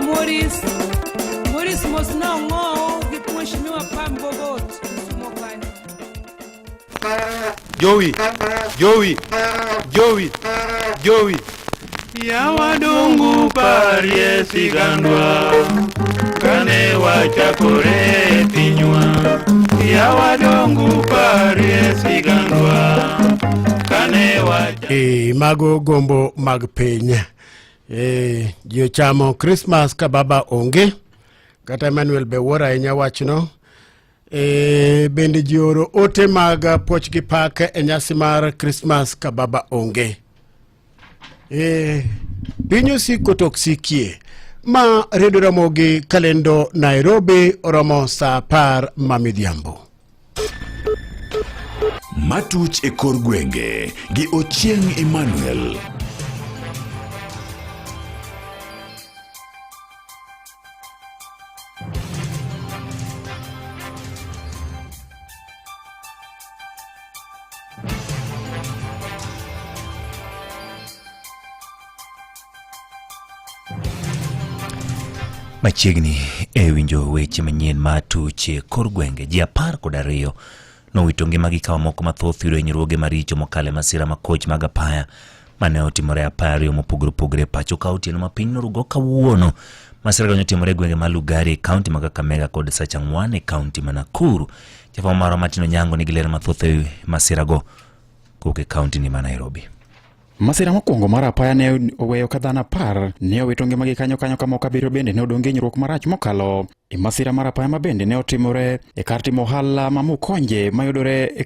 Mheshimiwa Morris Mosnongo gi Mheshimiwa Pam Bogot Sumokani. Jowi ya wadungu parie sigandwa kane wachakore pinywa. Ya wadungu parie sigandwa kane wachakore. Mago gombo mag piny. Jio chamo Christmas ka baba onge. Kata Emmanuel Bewora ahinya wachno. Bende jioro ote mag poch gi pak e nyasi mar Christmas ka baba onge. Pinyo siko toksikie ma redo ramogi kalendo Nairobi oromo sa par mamidhiambo. Matuch e kor gwenge gi Ochieng Emmanuel. Machiegni winjo weche manyien matuche kor gwenge ji 12 nowito ngimagi ka moko mathoth yudo hinyruoge maricho mokale masira makoch mag apaya mane otimore apaya mopogore pacho ka otieno ma piny norugo kawuono. Masira go otimore gwenge ma Lugari kaunti ma Kakamega kod Sachangwane kaunti ma Nakuru. Jafwambo marwa Martin Onyango nigi ler mathoth e masira go kuke kaunti ni ma Nairobi. Masira mokwongo mar apaya ne oweyo ka dhano 10 ne owito ngimagi kanyo kama ok abiriyo bende ne odonge hinyruok marach mokalo. Masira mar apaya ma bende ne otimore e kar timo ohala ma Mukonje mayudore e